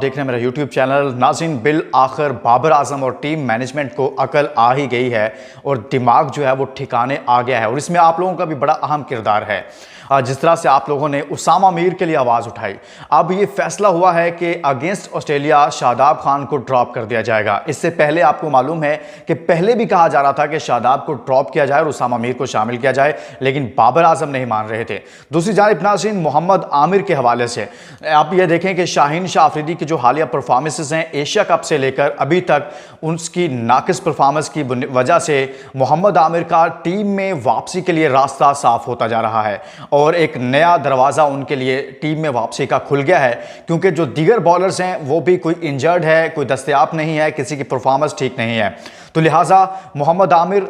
देख रहे हैं मेरा यूट्यूब चैनल। नाज़रीन, बिल आखिर बाबर आजम और टीम मैनेजमेंट को अकल आ ही गई है और दिमाग जो है वो ठिकाने आ गया है और इसमें आप लोगों का भी बड़ा अहम किरदार है। जिस तरह से आप लोगों ने उसामा मीर के लिए आवाज़ उठाई, अब ये फैसला हुआ है कि अगेंस्ट ऑस्ट्रेलिया शादाब खान को ड्रॉप कर दिया जाएगा। इससे पहले आपको मालूम है कि पहले भी कहा जा रहा था कि शादाब को ड्रॉप किया जाए और उसामा मीर को शामिल किया जाए, लेकिन बाबर आजम नहीं मान रहे थे। दूसरी जानिब नाज़रीन, मोहम्मद आमिर के हवाले से आप ये देखें कि शाहीन शाह अफरीदी की जो हालिया परफॉर्मेंसेस हैं एशिया कप से लेकर अभी तक, उसकी नाकिस परफॉर्मेंस की वजह से मोहम्मद आमिर का टीम में वापसी के लिए रास्ता साफ होता जा रहा है और एक नया दरवाज़ा उनके लिए टीम में वापसी का खुल गया है, क्योंकि जो दीगर बॉलर्स हैं वो भी कोई इंजर्ड है, कोई दस्तयाब नहीं है, किसी की परफॉर्मेंस ठीक नहीं है। तो लिहाजा मोहम्मद आमिर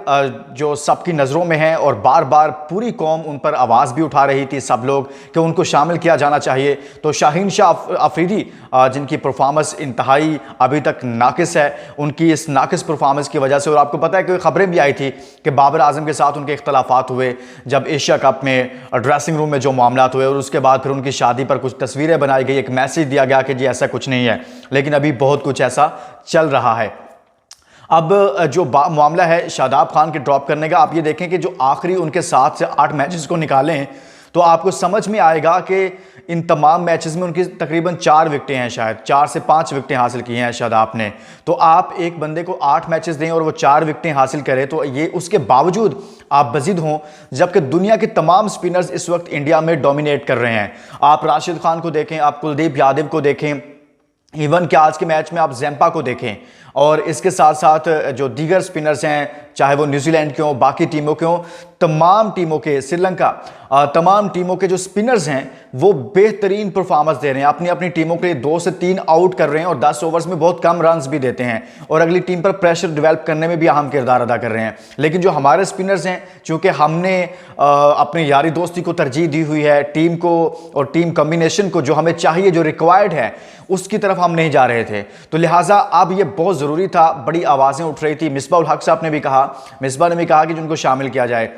जो सबकी नज़रों में है और बार बार पूरी कौम उन पर आवाज़ भी उठा रही थी, सब लोग, कि उनको शामिल किया जाना चाहिए। तो शाहीन शाह अफरीदी जिनकी परफॉर्मेंस इंतहाई अभी तक नाकिस है, उनकी इस नाकिस परफॉर्मेंस की वजह से, और आपको पता है कि खबरें भी आई थी कि बाबर आजम के साथ उनके इख्तलाफात हुए जब एशिया कप में ड्रेसिंग रूम में जो मामला हुए, और उसके बाद फिर उनकी शादी पर कुछ तस्वीरें बनाई गई, एक मैसेज दिया गया कि जी ऐसा कुछ नहीं है, लेकिन अभी बहुत कुछ ऐसा चल रहा है। अब जो मामला है शादाब खान के ड्रॉप करने का, आप ये देखें कि जो आखिरी उनके 7 से 8 मैचेस को निकालें तो आपको समझ में आएगा कि इन तमाम मैचेस में उनकी तकरीबन 4 विकेटें हैं, शायद 4 से 5 विकेटें हासिल की हैं शादाब ने। तो आप एक बंदे को 8 मैचेस दें और वो 4 विकेटें हासिल करे, तो ये उसके बावजूद आप बजीद हों, जबकि दुनिया के तमाम स्पिनर्स इस वक्त इंडिया में डोमिनेट कर रहे हैं। आप राशिद खान को देखें, आप कुलदीप यादव को देखें, इवन कि आज के मैच में आप जैम्पा को देखें, और इसके साथ साथ जो दीगर स्पिनर्स हैं, चाहे वो न्यूजीलैंड के हों, बाकी टीमों के हों, तमाम टीमों के, श्रीलंका, तमाम टीमों के जो स्पिनर्स हैं वो बेहतरीन परफॉर्मेंस दे रहे हैं, अपनी अपनी टीमों के लिए 2 से 3 आउट कर रहे हैं और 10 ओवर्स में बहुत कम रन्स भी देते हैं और अगली टीम पर प्रेशर डेवलप करने में भी अहम किरदार अदा कर रहे हैं। लेकिन जो हमारे स्पिनर्स हैं, चूँकि हमने अपनी यारी दोस्ती को तरजीह दी हुई है, टीम को और टीम कम्बिनेशन को जो हमें चाहिए, जो रिक्वायर्ड है, उसकी तरफ हम नहीं जा रहे थे। तो लिहाजा अब ये बहुत ज़रूरी था, बड़ी आवाज़ें उठ रही थी। मिसबाह उल हक साहब ने भी कहा, मिसबाह ने भी कहा कि जिनको शामिल किया जाए।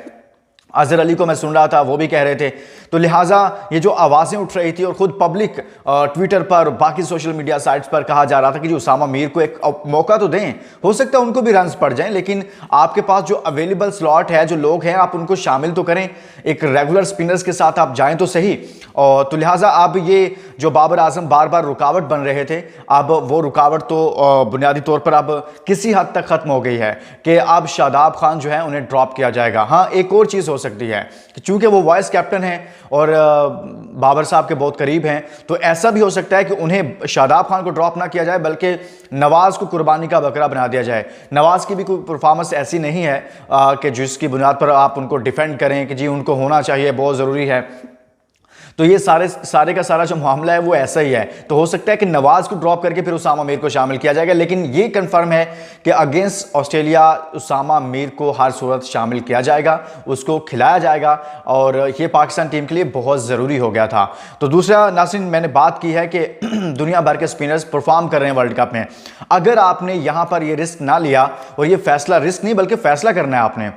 अजहर अली को मैं सुन रहा था, वो भी कह रहे थे। तो लिहाजा ये जो आवाज़ें उठ रही थी और ख़ुद पब्लिक ट्विटर पर, बाकी सोशल मीडिया साइट्स पर कहा जा रहा था कि जो उसामा मीर को एक मौका तो दें, हो सकता है उनको भी रन्स पड़ जाएं, लेकिन आपके पास जो अवेलेबल स्लॉट है, जो लोग हैं, आप उनको शामिल तो करें, एक रेगुलर स्पिनर्स के साथ आप जाएं तो सही। और तो लिहाजा अब ये जो बाबर आजम बार बार रुकावट बन रहे थे, अब वो रुकावट तो बुनियादी तौर पर अब किसी हद तक ख़त्म हो गई है कि अब शादाब खान जो है उन्हें ड्रॉप किया जाएगा। हाँ, एक और चीज़ हो सकती है कि चूंकि वो वाइस कैप्टन हैं और बाबर साहब के बहुत करीब हैं, तो ऐसा भी हो सकता है कि उन्हें शादाब खान को ड्रॉप ना किया जाए, बल्कि नवाज़ को कुर्बानी का बकरा बना दिया जाए। नवाज़ की भी कोई परफॉर्मेंस ऐसी नहीं है कि जिसकी बुनियाद पर आप उनको डिफेंड करें कि जी उनको होना चाहिए, बहुत ज़रूरी है। तो ये सारे का सारा जो मामला है वो ऐसा ही है। तो हो सकता है कि नवाज़ को ड्रॉप करके फिर उसामा मीर को शामिल किया जाएगा, लेकिन ये कंफर्म है कि अगेंस्ट ऑस्ट्रेलिया उसामा मीर को हर सूरत शामिल किया जाएगा, उसको खिलाया जाएगा, और ये पाकिस्तान टीम के लिए बहुत ज़रूरी हो गया था। तो दूसरा नाज़रीन, मैंने बात की है कि दुनिया भर के स्पिनर्स परफॉर्म कर रहे हैं वर्ल्ड कप में। अगर आपने यहाँ पर ये रिस्क ना लिया, और ये फैसला रिस्क नहीं बल्कि फैसला करना है, आपने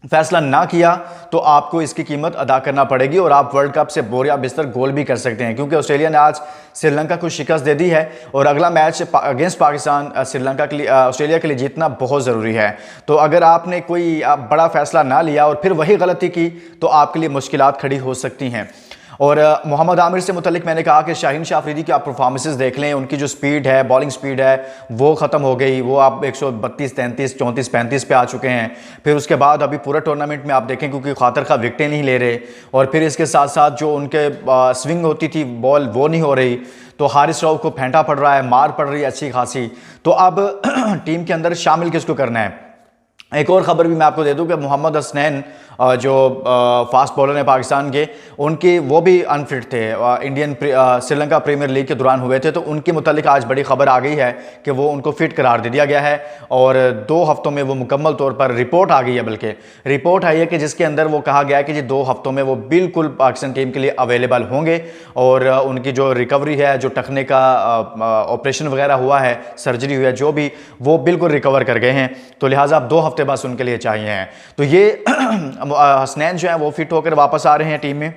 फैसला ना किया तो आपको इसकी कीमत अदा करना पड़ेगी और आप वर्ल्ड कप से बोरिया बिस्तर गोल भी कर सकते हैं, क्योंकि ऑस्ट्रेलिया ने आज श्रीलंका को शिकस्त दे दी है और अगला मैच अगेंस्ट पाकिस्तान श्रीलंका के लिए, ऑस्ट्रेलिया के लिए जीतना बहुत ज़रूरी है। तो अगर आपने कोई बड़ा फैसला ना लिया और फिर वही गलती की तो आपके लिए मुश्किलात खड़ी हो सकती हैं। और मोहम्मद आमिर से मुतलिक मैंने कहा कि शाहीन शाह अफरीदी की आप परफॉर्मेंसेस देख लें, उनकी जो स्पीड है, बॉलिंग स्पीड है, वो ख़त्म हो गई। वो आप 132, 33, 34, 35 पे आ चुके हैं। फिर उसके बाद अभी पूरा टूर्नामेंट में आप देखें, क्योंकि खातर खा विकटें नहीं ले रहे, और फिर इसके साथ साथ जो उनके स्विंग होती थी बॉल, वो नहीं हो रही। तो हारिस राव को फेंटा पड़ रहा है, मार पड़ रही है अच्छी खासी। तो अब टीम के अंदर शामिल किसको करना है। एक और ख़बर भी मैं आपको दे दूं कि मोहम्मद हसनैन जो फास्ट बॉलर हैं पाकिस्तान के, उनकी वो भी अनफिट थे, इंडियन श्रीलंका प्रीमियर लीग के दौरान हुए थे। तो उनके मुतालिक आज बड़ी खबर आ गई है कि वो उनको फिट करार दे दिया गया है और 2 हफ्तों में वो मुकम्मल तौर पर, रिपोर्ट आ गई है, बल्कि रिपोर्ट आई है कि जिसके अंदर वो कहा गया है कि जी 2 हफ्तों में वो बिल्कुल पाकिस्तान टीम के लिए अवेलेबल होंगे और उनकी जो रिकवरी है, जो टखने का ऑपरेशन वगैरह हुआ है, सर्जरी हुई है, जो भी, वो बिल्कुल रिकवर कर गए हैं। तो लिहाजा अब 2 हफ्ते बस उनके लिए चाहिए हैं। तो ये हसनैन जो है वो फिट होकर वापस आ रहे हैं टीम में।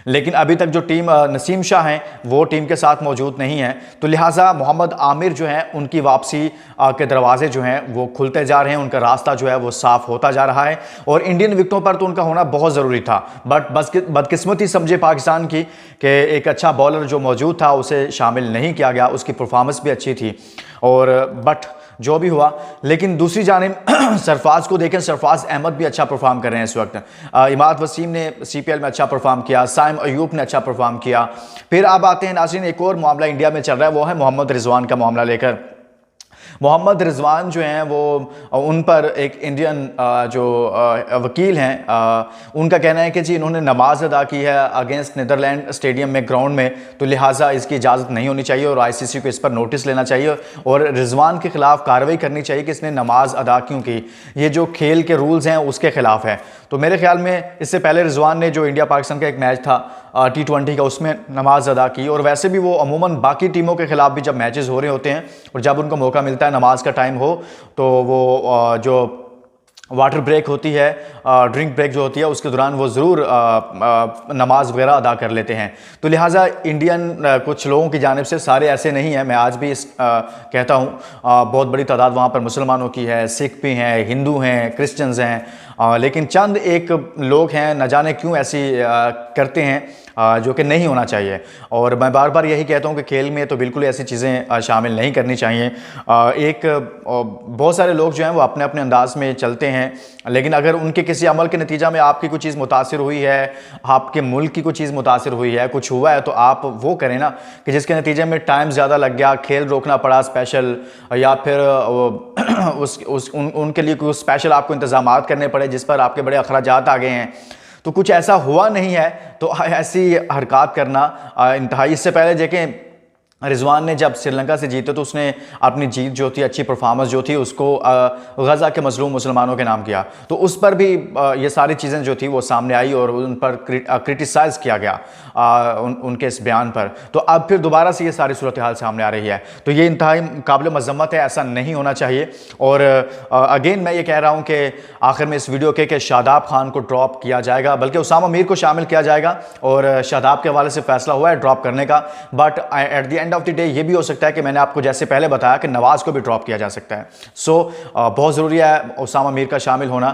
लेकिन अभी तक जो टीम नसीम शाह हैं वो टीम के साथ मौजूद नहीं है, तो लिहाजा मोहम्मद आमिर जो हैं उनकी वापसी के दरवाजे जो हैं वो खुलते जा रहे हैं, उनका रास्ता जो है वो साफ होता जा रहा है। और इंडियन विकेटों पर तो उनका होना बहुत ज़रूरी था, बट बस बदकिस्मती समझे पाकिस्तान की कि एक अच्छा बॉलर जो मौजूद था उसे शामिल नहीं किया गया। उसकी परफॉर्मेंस भी अच्छी थी और बट जो भी हुआ। लेकिन दूसरी जानिब सरफराज को देखें, सरफराज अहमद भी अच्छा परफॉर्म कर रहे हैं इस वक्त। इमाद वसीम ने CPL में अच्छा परफॉर्म किया, साइम अयूब ने अच्छा परफॉर्म किया। फिर अब आते हैं नाज़रीन, एक और मामला इंडिया में चल रहा है, वो है मोहम्मद रिजवान का मामला लेकर। मोहम्मद रिजवान जो हैं वो उन पर एक इंडियन जो वकील हैं उनका कहना है कि जी इन्होंने नमाज अदा की है अगेंस्ट नीदरलैंड स्टेडियम में, ग्राउंड में, तो लिहाजा इसकी इजाज़त नहीं होनी चाहिए और ICC को इस पर नोटिस लेना चाहिए और रिजवान के खिलाफ कार्रवाई करनी चाहिए कि इसने नमाज अदा क्यों की। ये जो खेल के रूल्स हैं उसके खिलाफ है। तो मेरे ख्याल में इससे पहले रिजवान ने जो इंडिया पाकिस्तान का एक मैच था T20 का, उसमें नमाज अदा की। और वैसे भी वो अमूमन बाकी टीमों के खिलाफ भी जब मैचेस हो रहे होते हैं और जब उनको मौका मिलता है नमाज का टाइम हो, तो वो जो वाटर ब्रेक होती है, ड्रिंक ब्रेक जो होती है, उसके दौरान वो ज़रूर नमाज वगैरह अदा कर लेते हैं। तो लिहाजा इंडियन कुछ लोगों की जानिब से, सारे ऐसे नहीं हैं, मैं आज भी कहता हूँ बहुत बड़ी तादाद वहाँ पर मुसलमानों की है, सिख भी हैं, हिंदू हैं, क्रिश्चियंस हैं, लेकिन चंद एक लोग हैं न जाने क्यों ऐसी करते हैं जो कि नहीं होना चाहिए। और मैं बार बार यही कहता हूँ कि खेल में तो बिल्कुल ऐसी चीज़ें शामिल नहीं करनी चाहिए। बहुत सारे लोग जो हैं वो अपने अपने अंदाज में चलते हैं, लेकिन अगर उनके किसी अमल के नतीजा में आपकी कोई चीज़ मुतासिर हुई है, आपके मुल्क की कोई चीज़ मुतासिर हुई है, कुछ हुआ है, तो आप वो करें ना कि जिसके नतीजे में टाइम ज़्यादा लग गया, खेल रोकना पड़ा स्पेशल, या फिर उनके लिए कोई स्पेशल आपको इंतजाम करने पड़े जिस पर आपके बड़े अखराजात आ गए हैं, तो कुछ ऐसा हुआ नहीं है तो ऐसी हरकत करना इंतहाई। इससे पहले देखें रिजवान ने जब श्रीलंका से जीते तो उसने अपनी जीत जो थी, अच्छी परफॉर्मेंस जो थी, उसको गज़ा के मजलूम मुसलमानों के नाम किया, तो उस पर भी ये सारी चीज़ें जो थी वो सामने आई और उन पर क्रिटिसाइज़ किया गया उनके इस बयान पर। तो अब फिर दोबारा से ये सारी सूरत हाल सामने आ रही है, तो ये इंतहाई काबिल मज़म्मत है, ऐसा नहीं होना चाहिए। और अगेन मैं ये कह रहा हूँ कि आखिर में इस वीडियो के शादाब खान को ड्रॉप किया जाएगा, बल्कि उसामा मीर को शामिल किया जाएगा और शादाब के हवाले से फैसला हुआ है ड्रॉप करने का। But at the end of the day ये भी हो सकता है कि मैंने आपको जैसे पहले बताया कि नवाज को भी ड्रॉप किया जा सकता है। सो बहुत ज़रूरी है उसामा मीर का शामिल होना।